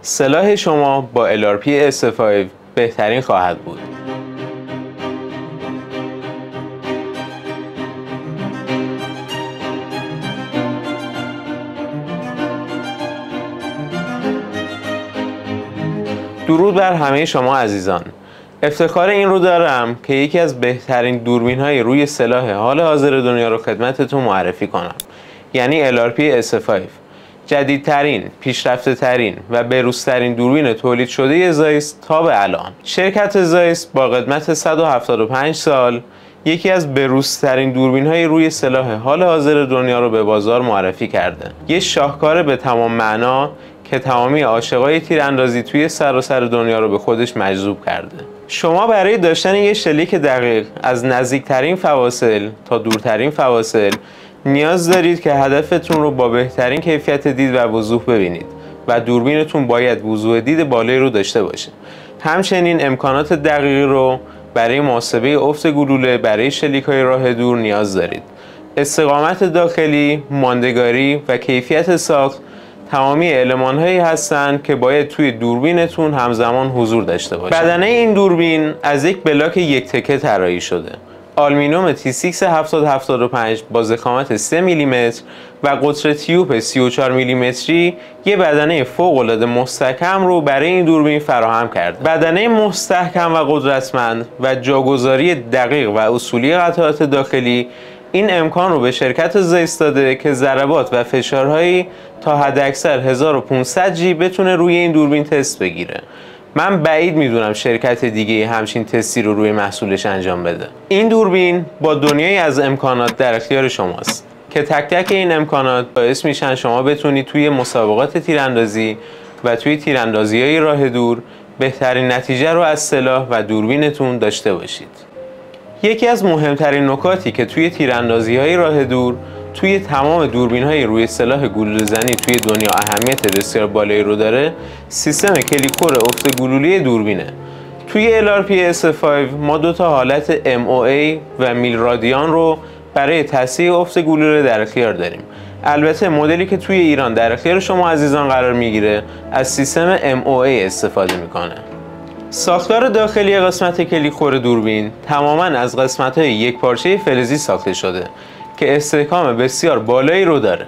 سلاح شما با LRP S5 بهترین خواهد بود. درود بر همه شما عزیزان. افتخار این رو دارم که یکی از بهترین دوربین‌های روی سلاح حال حاضر دنیا رو خدمتتون معرفی کنم، یعنی LRP S5. جدیدترین، پیشرفته‌ترین و بروزترین دوربین تولید شده زایس تا به الان. شرکت زایس با قدمت 175 سال یکی از بروزترین دوربین‌های روی سلاح حال حاضر دنیا رو به بازار معرفی کرده. یه شاهکار به تمام معنا که تمامی عاشقای تیراندازی توی سراسر دنیا رو به خودش مجذوب کرده. شما برای داشتن یه شلیک دقیق از نزدیکترین فواصل تا دورترین فواصل نیاز دارید که هدفتون رو با بهترین کیفیت دید و وضوح ببینید و دوربینتون باید وضوح دید بالایی رو داشته باشه. همچنین امکانات دقیقی رو برای محاسبه افت گلوله برای شلیک‌های راه دور نیاز دارید. استقامت داخلی، ماندگاری و کیفیت ساخت تمامی المان‌هایی هستند که باید توی دوربینتون همزمان حضور داشته باشه. بدنه این دوربین از یک بلاک یک تکه طراحی شده. آلومینیوم T6 7075 با ضخامت 3 میلیمتر و قطر تیوب 34 میلیمتری یه بدنه فوق‌العاده مستحکم رو برای این دوربین فراهم کرده. بدنه مستحکم و قدرتمند و جاگذاری دقیق و اصولی قطعات داخلی این امکان رو به شرکت زایس داده که ضربات و فشارهایی تا حداکثر 1500 G بتونه روی این دوربین تست بگیره. من بعید میدونم شرکت دیگه همچین تستی رو روی محصولش انجام بده. این دوربین با دنیایی از امکانات در اختیار شماست که تک تک این امکانات باعث میشن شما بتونید توی مسابقات تیراندازی و توی تیراندازی‌های راه دور بهترین نتیجه رو از سلاح و دوربینتون داشته باشید. یکی از مهمترین نکاتی که توی تیراندازی‌های راه دور توی تمام دوربین‌های روی سلاح گلوله‌زنی توی دنیا اهمیت بسیار بالایی رو داره، سیستم کلیکور افت گلوله دوربینه. توی LRP S5 ما دو تا حالت MOA و میل رادیان رو برای تصحیح افت گلوله در اختیار داریم. البته مدلی که توی ایران در اختیار شما عزیزان قرار میگیره از سیستم MOA استفاده میکنه. ساختار داخلی قسمت کلیکور دوربین تماماً از قسمت‌های یک پارچه فلزی ساخته شده که استحکام بسیار بالایی رو داره.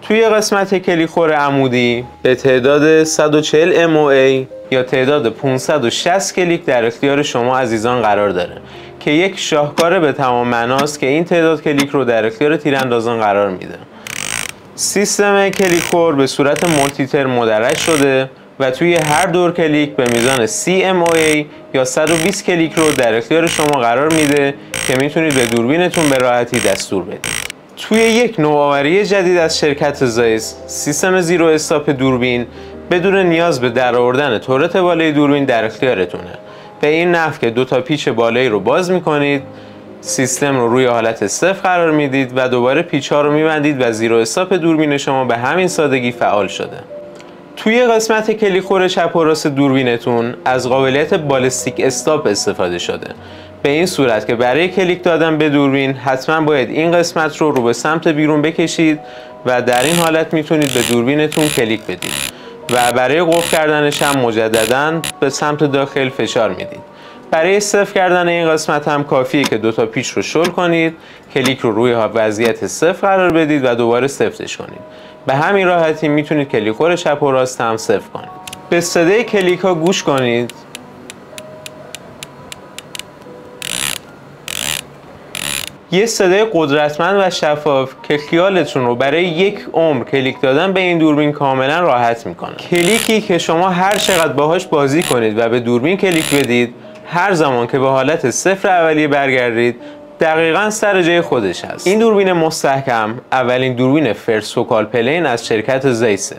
توی قسمت کلیکور عمودی به تعداد 140 MOA یا تعداد 560 کلیک در اختیار شما عزیزان قرار داره که یک شاهکار به تمام معناست که این تعداد کلیک رو در اختیار تیراندازان قرار میده. سیستم کلیکور به صورت مولتیتر مدرج شده و توی هر دور کلیک به میزان 30 MOA یا 120 کلیک رو در اختیار شما قرار میده که میتونید به دوربینتون به راحتی دستور بدید. توی یک نوآوری جدید از شرکت زایس، سیستم زیرو استاپ دوربین بدون نیاز به درآوردن تورت بالای دوربین در اختیارتونه. به این نحو که دو تا پیچ بالایی رو باز میکنید، سیستم رو روی حالت صفر قرار میدید و دوباره پیچ‌ها رو میبندید و زیرو استاپ دوربین شما به همین سادگی فعال شده. توی قسمت کلیکور چپ و راست دوربینتون از قابلیت بالستیک استاپ استفاده شده. به این صورت که برای کلیک دادن به دوربین حتما باید این قسمت رو به سمت بیرون بکشید و در این حالت میتونید به دوربینتون کلیک بدید و برای قفل کردنش هم مجددا به سمت داخل فشار میدید. برای صفر کردن این قسمت هم کافیه که دو تا پیچ رو شل کنید، کلیک رو روی وضعیت صفر قرار بدید و دوباره صفتش کنید. به همین راحتی میتونید کلیکور چپ و راست هم صفر کنید. به صدای کلیک ها گوش کنید. یه صدای قدرتمند و شفاف که خیالتون رو برای یک عمر کلیک دادن به این دوربین کاملا راحت میکنه. کلیکی که شما هر چقدر باهاش بازی کنید و به دوربین کلیک بدید، هر زمان که به حالت صفر اولیه برگردید دقیقاً سر جای خودش هست. این دوربین مستحکم اولین دوربین فرست فوکال پلین از شرکت زایسه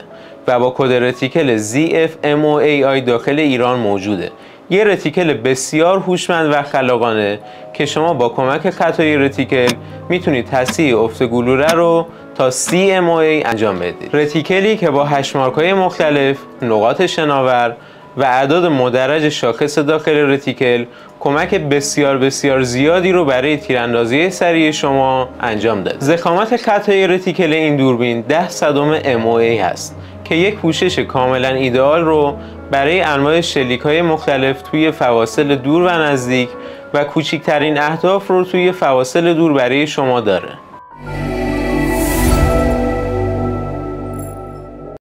و با کد رتیکل ZF-MOAI داخل ایران موجوده. یه رتیکل بسیار هوشمند و خلاقانه که شما با کمک خطای رتیکل میتونید تصحیح افت گلوله رو تا 30 MOA انجام بدید. رتیکلی که با هشمارک‌های مختلف، نقاط شناور و اعداد مدرج شاخص داخل رتیکل کمک بسیار زیادی رو برای تیراندازی سریع شما انجام داد. ضخامت خطای رتیکل این دوربین 10 صدم MOA هست که یک پوشش کاملا ایدئال رو برای انواع شلیک‌های مختلف توی فواصل دور و نزدیک و کوچکترین اهداف رو توی فواصل دور برای شما داره.